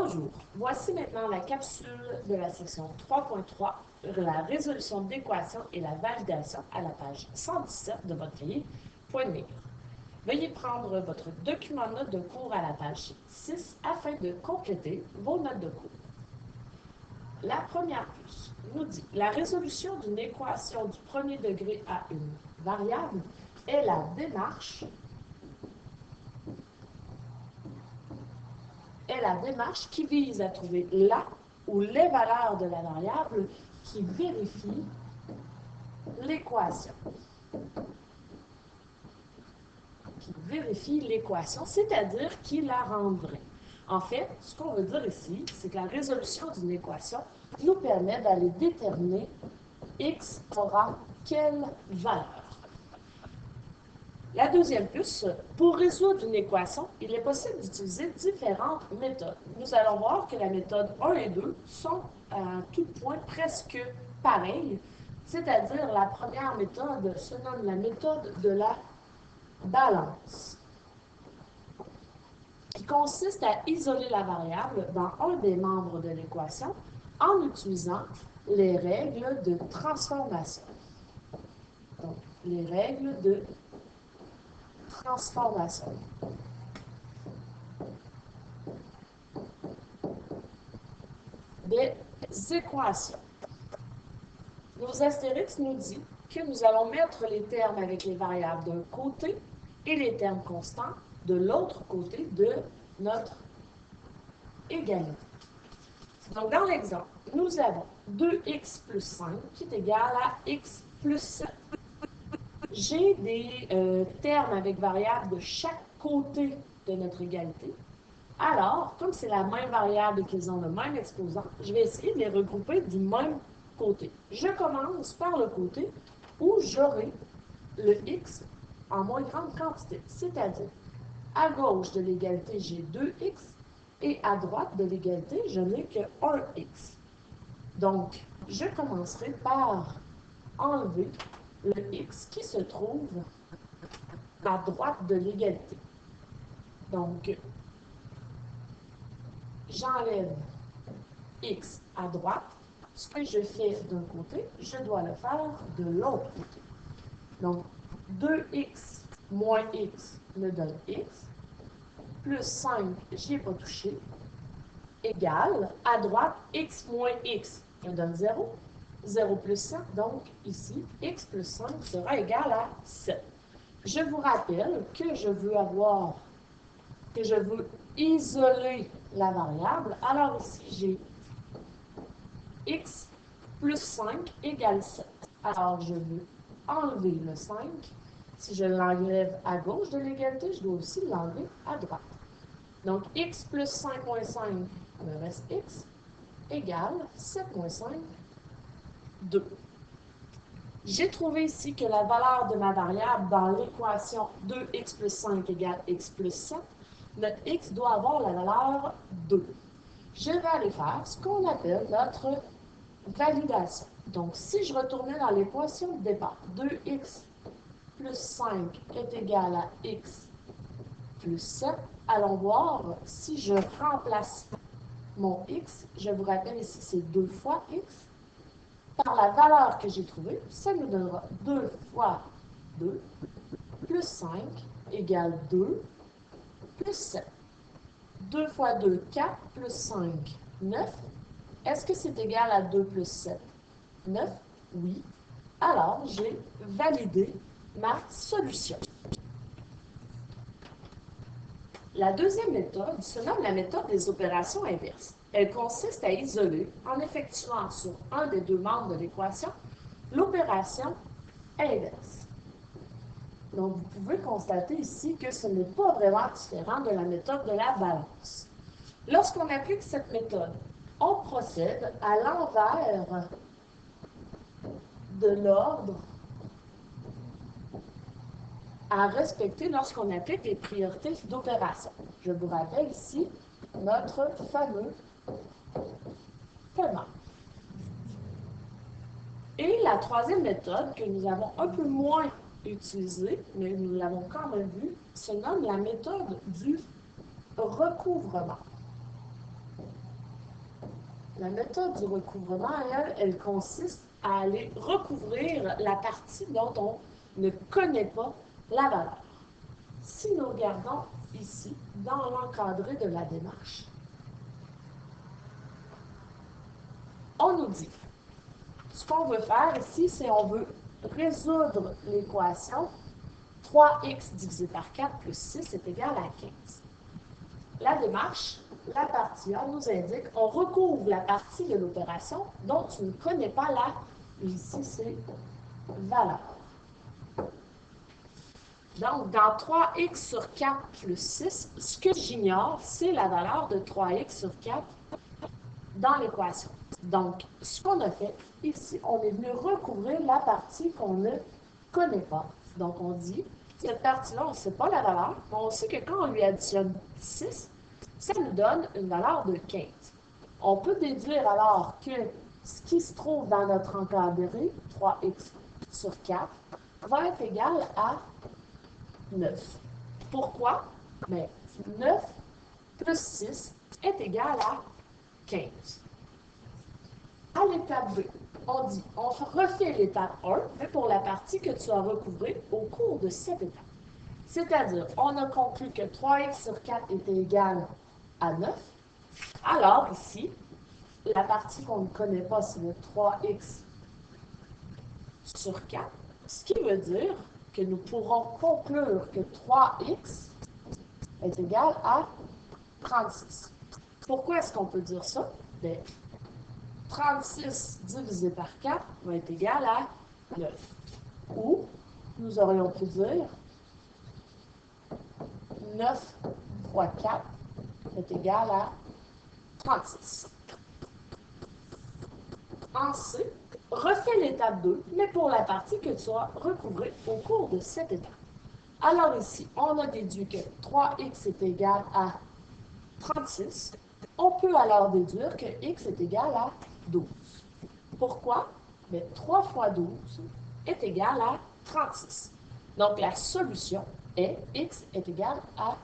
Bonjour, voici maintenant la capsule de la section 3.3, la résolution d'équations et la validation à la page 117 de votre cahier Point de mire. Veuillez prendre votre document notes de cours à la page 6 afin de compléter vos notes de cours. La première fiche nous dit la résolution d'une équation du premier degré à une variable est la démarche qui vise à trouver la ou les valeurs de la variable qui vérifie l'équation. C'est-à-dire qui la rend vraie. En fait, ce qu'on veut dire ici, c'est que la résolution d'une équation nous permet d'aller déterminer x aura quelle valeur. La deuxième puce, pour résoudre une équation, il est possible d'utiliser différentes méthodes. Nous allons voir que la méthode 1 et 2 sont à tout point presque pareilles, c'est-à-dire la première méthode se nomme la méthode de la balance, qui consiste à isoler la variable dans un des membres de l'équation en utilisant les règles de transformation. Donc, les règles de transformation. Des équations. Nos astérix nous dit que nous allons mettre les termes avec les variables d'un côté et les termes constants de l'autre côté de notre égalité. Donc, dans l'exemple, nous avons 2x plus 5 qui est égal à x plus 7. J'ai des termes avec variables de chaque côté de notre égalité. Alors, comme c'est la même variable et qu'ils ont le même exposant, je vais essayer de les regrouper du même côté. Je commence par le côté où j'aurai le x en moins grande quantité, c'est-à-dire à gauche de l'égalité, j'ai 2x et à droite de l'égalité, je n'ai que 1x. Donc, je commencerai par enlever le x qui se trouve à droite de l'égalité. Donc, j'enlève x à droite. Ce que je fais d'un côté, je dois le faire de l'autre côté. Donc, 2x moins x me donne x, plus 5, j'y ai pas touché, égale, à droite, x moins x me donne 0, 0 plus 7, donc ici, x plus 5 sera égal à 7. Je vous rappelle que je veux isoler la variable. Alors ici, j'ai x plus 5 égale 7. Alors, je veux enlever le 5. Si je l'enlève à gauche de l'égalité, je dois aussi l'enlever à droite. Donc, x plus 5 moins 5 me reste x égale 7 moins 5, 2. J'ai trouvé ici que la valeur de ma variable dans l'équation 2x plus 5 égale x plus 7, notre x doit avoir la valeur 2. Je vais aller faire ce qu'on appelle notre validation. Donc, si je retournais dans l'équation de départ, 2x plus 5 est égal à x plus 7, allons voir si je remplace mon x, je vous rappelle ici c'est 2 fois x, par la valeur que j'ai trouvée, ça nous donnera 2 fois 2 plus 5 égale 2 plus 7. 2 fois 2, 4 plus 5, 9. Est-ce que c'est égal à 2 plus 7? 9? Oui. Alors, j'ai validé ma solution. La deuxième méthode se nomme la méthode des opérations inverses. Elle consiste à isoler, en effectuant sur un des deux membres de l'équation, l'opération inverse. Donc, vous pouvez constater ici que ce n'est pas vraiment différent de la méthode de la balance. Lorsqu'on applique cette méthode, on procède à l'envers de l'ordre à respecter lorsqu'on applique les priorités d'opération. Je vous rappelle ici notre fameux paiement. Et la troisième méthode que nous avons un peu moins utilisée, mais nous l'avons quand même vue, se nomme la méthode du recouvrement. La méthode du recouvrement, elle consiste à aller recouvrir la partie dont on ne connaît pas la valeur. Si nous regardons ici, dans l'encadré de la démarche, on nous dit, ce qu'on veut faire ici, c'est on veut résoudre l'équation 3x divisé par 4 plus 6 est égal à 15. La démarche, la partie A nous indique, on recouvre la partie de l'opération dont tu ne connais pas la, ici c'est valeur. Donc, dans 3x sur 4 plus 6, ce que j'ignore, c'est la valeur de 3x sur 4 dans l'équation. Donc, ce qu'on a fait ici, on est venu recouvrir la partie qu'on ne connaît pas. Donc, on dit, cette partie-là, on ne sait pas la valeur, mais on sait que quand on lui additionne 6, ça nous donne une valeur de 15. On peut déduire alors que ce qui se trouve dans notre encadré, 3x sur 4, va être égal à 9. Pourquoi? Bien, 9 plus 6 est égal à 15. À l'étape B, on dit, on refait l'étape 1, mais pour la partie que tu as recouvrée au cours de cette étape. C'est-à-dire, on a conclu que 3x sur 4 était égal à 9. Alors, ici, la partie qu'on ne connaît pas, c'est le 3x sur 4, ce qui veut dire que nous pourrons conclure que 3x est égal à 36. Pourquoi est-ce qu'on peut dire ça? Bien, 36 divisé par 4 va être égal à 9. Ou, nous aurions pu dire 9 fois 4 est égal à 36. En C, refais l'étape 2, mais pour la partie que tu as recouvrée au cours de cette étape. Alors ici, on a déduit que 3x est égal à 36. On peut alors déduire que x est égal à 12. Pourquoi? Bien, 3 fois 12 est égal à 36. Donc, la solution est x est égal à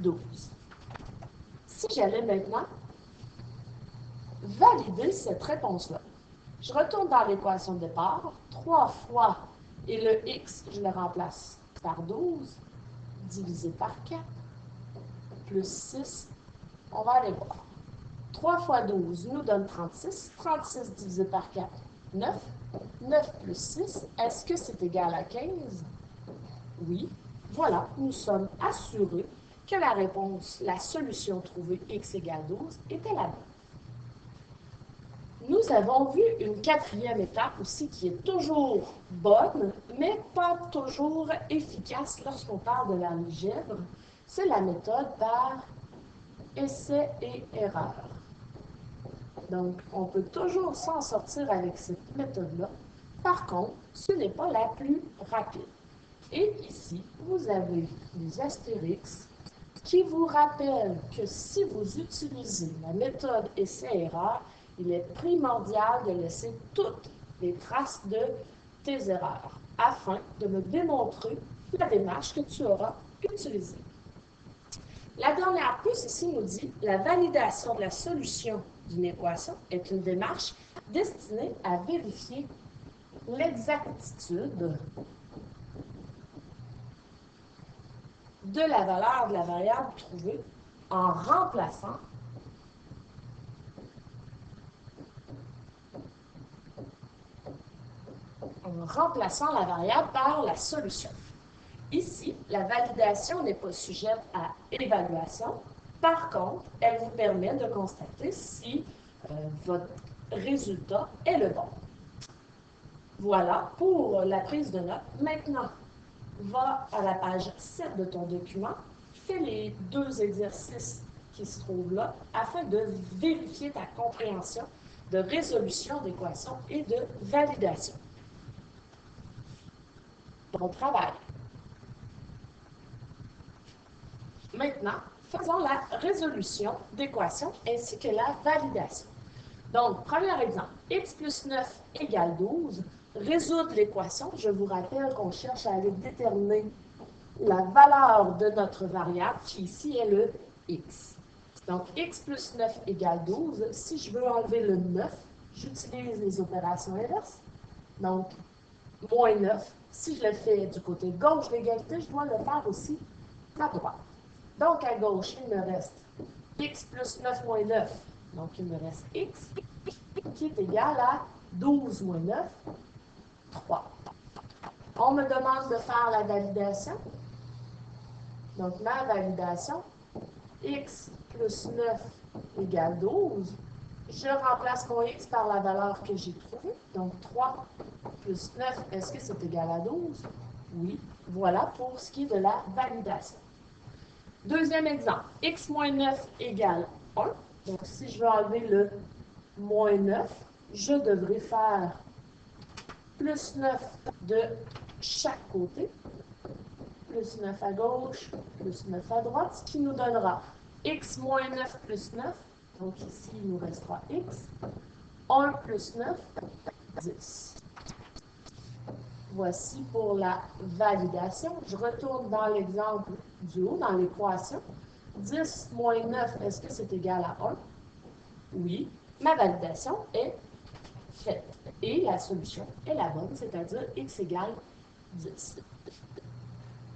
12. Si j'allais maintenant valider cette réponse-là, je retourne dans l'équation de départ. 3 fois, et le x, je le remplace par 12, divisé par 4, plus 6. On va aller voir. 3 fois 12 nous donne 36. 36 divisé par 4, 9. 9 plus 6, est-ce que c'est égal à 15? Oui. Voilà, nous sommes assurés que la réponse, la solution trouvée x égale 12 était la bonne. Nous avons vu une quatrième étape aussi qui est toujours bonne, mais pas toujours efficace lorsqu'on parle de l'algèbre. C'est la méthode par essai et erreur. Donc, on peut toujours s'en sortir avec cette méthode-là. Par contre, ce n'est pas la plus rapide. Et ici, vous avez les astérix qui vous rappellent que si vous utilisez la méthode essai-erreur, il est primordial de laisser toutes les traces de tes erreurs afin de me démontrer la démarche que tu auras utilisée. La dernière plus ici nous dit la validation de la solution d'une équation est une démarche destinée à vérifier l'exactitude de la valeur de la variable trouvée en remplaçant la variable par la solution. Ici, la validation n'est pas sujette à évaluation. Par contre, elle vous permet de constater si votre résultat est le bon. Voilà pour la prise de notes. Maintenant, va à la page 7 de ton document, fais les 2 exercices qui se trouvent là afin de vérifier ta compréhension de résolution d'équations et de validation. Bon travail. Maintenant, faisons la résolution d'équations ainsi que la validation. Donc, premier exemple, x plus 9 égale 12. Résoudre l'équation, je vous rappelle qu'on cherche à aller déterminer la valeur de notre variable, qui ici est le x. Donc, x plus 9 égale 12. Si je veux enlever le 9, j'utilise les opérations inverses. Donc, moins 9. Si je le fais du côté gauche de l'égalité, je dois le faire aussi à droite. Donc, à gauche, il me reste x plus 9 moins 9. Donc, il me reste x qui est égal à 12 moins 9, 3. On me demande de faire la validation. Donc, ma validation, x plus 9 égale 12. Je remplace mon x par la valeur que j'ai trouvée. Donc, 3 plus 9, est-ce que c'est égal à 12? Oui. Voilà pour ce qui est de la validation. Deuxième exemple, x moins 9 égale 1. Donc, si je veux enlever le moins 9, je devrais faire plus 9 de chaque côté, plus 9 à gauche, plus 9 à droite, ce qui nous donnera x moins 9 plus 9. Donc ici, il nous restera x. 1 plus 9, 10. Voici pour la validation. Je retourne dans l'exemple du haut, dans l'équation. 10 moins 9, est-ce que c'est égal à 1? Oui. Ma validation est faite. Et la solution est la bonne, c'est-à-dire x égale 10.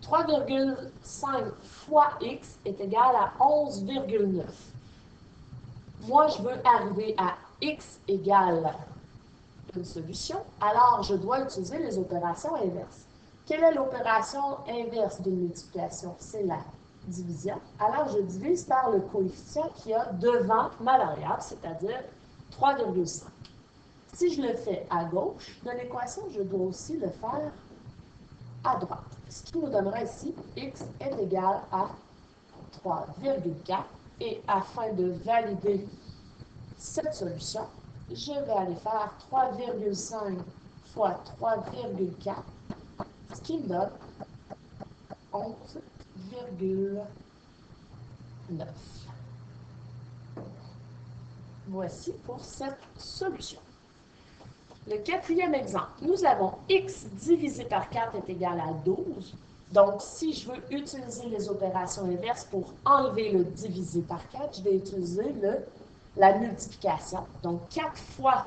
3,5 fois x est égal à 11,9. Moi, je veux arriver à x égale une solution, alors je dois utiliser les opérations inverses. Quelle est l'opération inverse d'une multiplication? C'est la division. Alors, je divise par le coefficient qui y a devant ma variable, c'est-à-dire 3,5. Si je le fais à gauche de l'équation, je dois aussi le faire à droite. Ce qui nous donnera ici, x est égal à 3,4. Et afin de valider cette solution, je vais aller faire 3,5 fois 3,4, ce qui me donne 11,9. Voici pour cette solution. Le quatrième exemple, nous avons x divisé par 4 est égal à 12. Donc, si je veux utiliser les opérations inverses pour enlever le divisé par 4, je vais utiliser la multiplication. Donc, 4 fois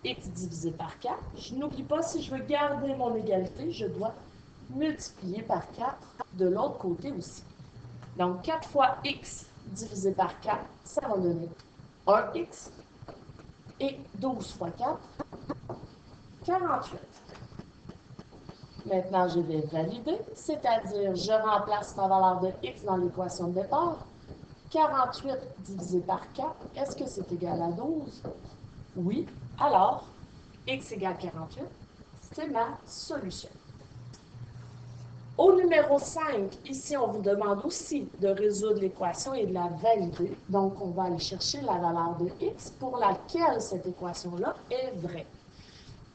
x divisé par 4. Je n'oublie pas, si je veux garder mon égalité, je dois multiplier par 4 de l'autre côté aussi. Donc, 4 fois x divisé par 4, ça va donner 1x. Et 12 fois 4, 48. Maintenant, je vais valider, c'est-à-dire je remplace ma valeur de x dans l'équation de départ. 48 divisé par 4, est-ce que c'est égal à 12? Oui. Alors, x égale 48, c'est ma solution. Au numéro 5, ici, on vous demande aussi de résoudre l'équation et de la valider. Donc, on va aller chercher la valeur de x pour laquelle cette équation-là est vraie.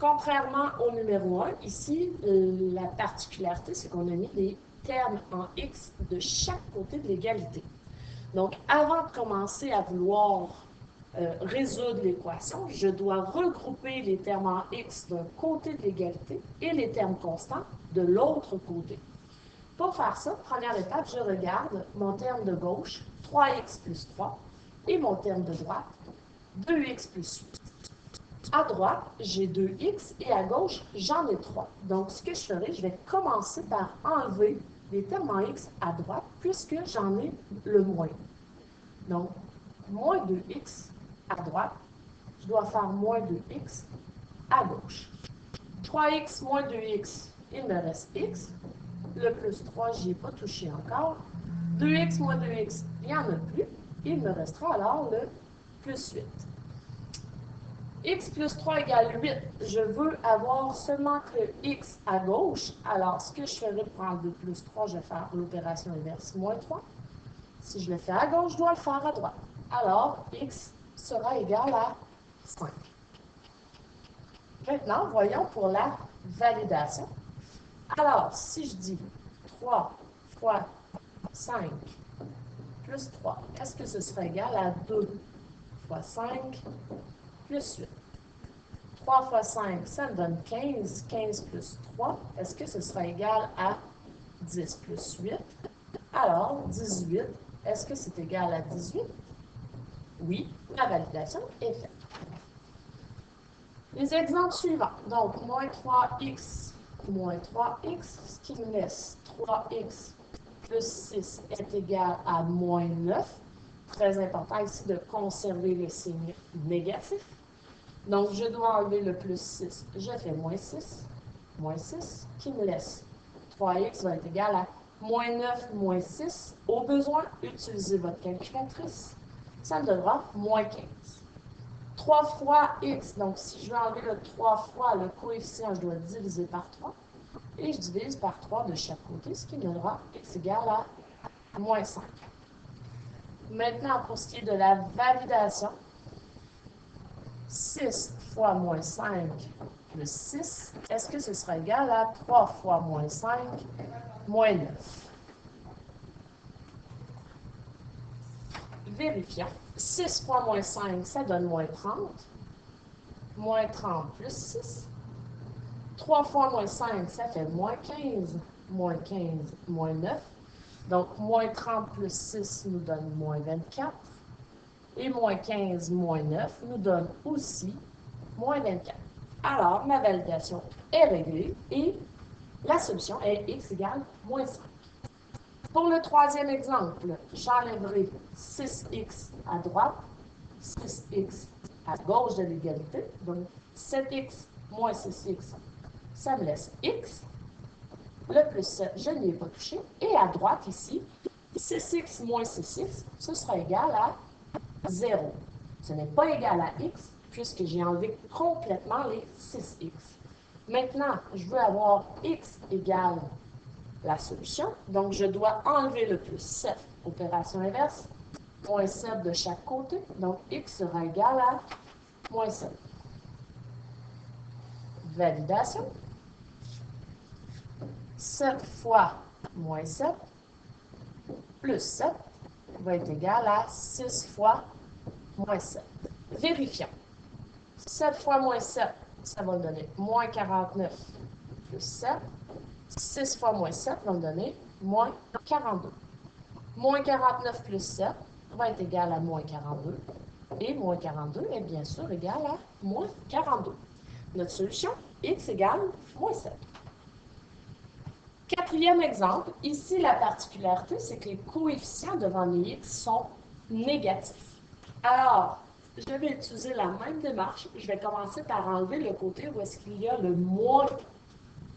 Contrairement au numéro 1, ici, la particularité, c'est qu'on a mis des termes en x de chaque côté de l'égalité. Donc, avant de commencer à vouloir résoudre l'équation, je dois regrouper les termes en x d'un côté de l'égalité et les termes constants de l'autre côté. Pour faire ça, première étape, je regarde mon terme de gauche, 3x plus 3, et mon terme de droite, 2x plus 8. À droite, j'ai 2x et à gauche, j'en ai 3. Donc, ce que je ferai, je vais commencer par enlever les termes en x à droite puisque j'en ai le moins. Donc, moins 2x à droite, je dois faire moins 2x à gauche. 3x moins 2x, il me reste x. Le plus 3, je n'y ai pas touché encore. 2x moins 2x, il n'y en a plus. Il me restera alors le plus 8. X plus 3 égale 8. Je veux avoir seulement que x à gauche. Alors, ce que je ferai pour enlever plus 3, je vais faire l'opération inverse, moins 3. Si je le fais à gauche, je dois le faire à droite. Alors, x sera égal à 5. Maintenant, voyons pour la validation. Alors, si je dis 3 fois 5 plus 3, est-ce que ce sera égal à 2 fois 5 plus 8? 3 fois 5, ça me donne 15. 15 plus 3, est-ce que ce sera égal à 10 plus 8? Alors, 18, est-ce que c'est égal à 18? Oui, la validation est faite. Les exemples suivants. Donc, moins 3x, ce qui me laisse 3x plus 6 est égal à moins 9. Très important ici de conserver les signes négatifs. Donc, je dois enlever le plus 6. Je fais moins 6, qui me laisse 3x va être égal à moins 9, moins 6. Au besoin, utilisez votre calculatrice. Ça me donnera moins 15. 3 fois x, donc si je veux enlever le 3 fois le coefficient, je dois diviser par 3. Et je divise par 3 de chaque côté, ce qui me donnera x égale à moins 5. Maintenant, pour ce qui est de la validation, 6 fois moins 5 plus 6, est-ce que ce sera égal à 3 fois moins 5 moins 9? Vérifions. 6 fois moins 5, ça donne moins 30. Moins 30 plus 6. 3 fois moins 5, ça fait moins 15. Moins 15, moins 9. Donc, moins 30 plus 6 nous donne moins 24. Et moins 15, moins 9 nous donne aussi moins 24. Alors, ma validation est réglée et la solution est x égale moins 5. Pour le troisième exemple, j'enlèverai 6x à droite, 6x à gauche de l'égalité. Donc, 7x moins 6x, ça me laisse x. Le plus 7, je n'y ai pas touché. Et à droite, ici, 6x moins 6x, ce sera égal à 0. Ce n'est pas égal à x, puisque j'ai enlevé complètement les 6x. Maintenant, je veux avoir x égale la solution. Donc, je dois enlever le plus 7, opération inverse, moins 7 de chaque côté. Donc, x sera égal à moins 7. Validation. 7 fois moins 7 plus 7 va être égal à 6 fois moins 7. Vérifions. 7 fois moins 7, ça va me donner moins 49 plus 7. 6 fois moins 7 va me donner moins 42. Moins 49 plus 7 va être égal à moins 42. Et moins 42 est bien sûr égal à moins 42. Notre solution, x égale moins 7. Quatrième exemple, ici la particularité, c'est que les coefficients devant les x sont négatifs. Alors, je vais utiliser la même démarche. Je vais commencer par enlever le côté où est-ce qu'il y a le moins,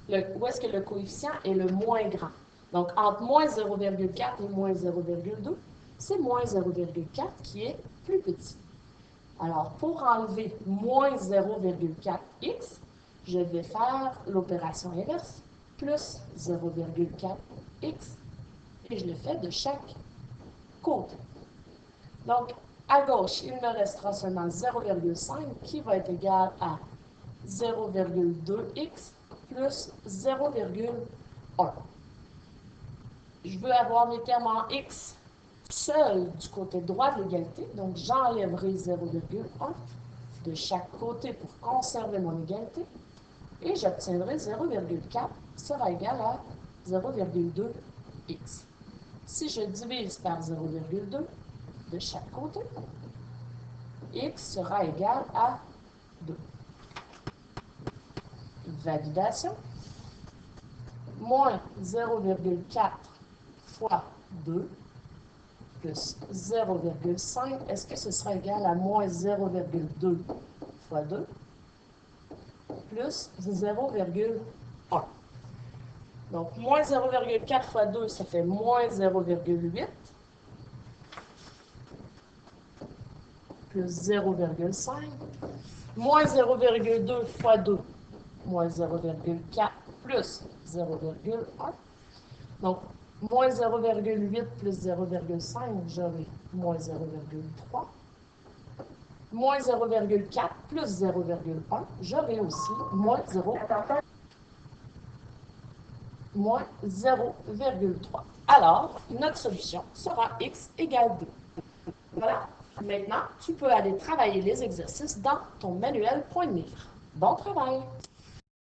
où est-ce que le coefficient est le moins grand. Donc, entre moins 0,4 et moins 0,2, c'est moins 0,4 qui est plus petit. Alors, pour enlever moins 0,4x, je vais faire l'opération inverse, plus 0,4x, et je le fais de chaque côté. Donc, à gauche, il me restera seulement 0,5 qui va être égal à 0,2x plus 0,1. Je veux avoir mes termes en x seul du côté droit de l'égalité, donc j'enlèverai 0,1 de chaque côté pour conserver mon égalité, et j'obtiendrai 0,4 sera égal à 0,2x. Si je divise par 0,2 de chaque côté, x sera égal à 2. Validation. Moins 0,4 fois 2 plus 0,5, est-ce que ce sera égal à moins 0,2 fois 2 plus 0,1? Donc, moins 0,4 fois 2, ça fait moins 0,8 plus 0,5. Moins 0,2 fois 2, moins 0,4 plus 0,1. Donc, moins 0,8 plus 0,5, j'aurai moins 0,3. Moins 0,4 plus 0,1, j'aurai aussi moins 0,3. Alors, notre solution sera x égale 2. Voilà. Maintenant, tu peux aller travailler les exercices dans ton manuel point de mire. Bon travail!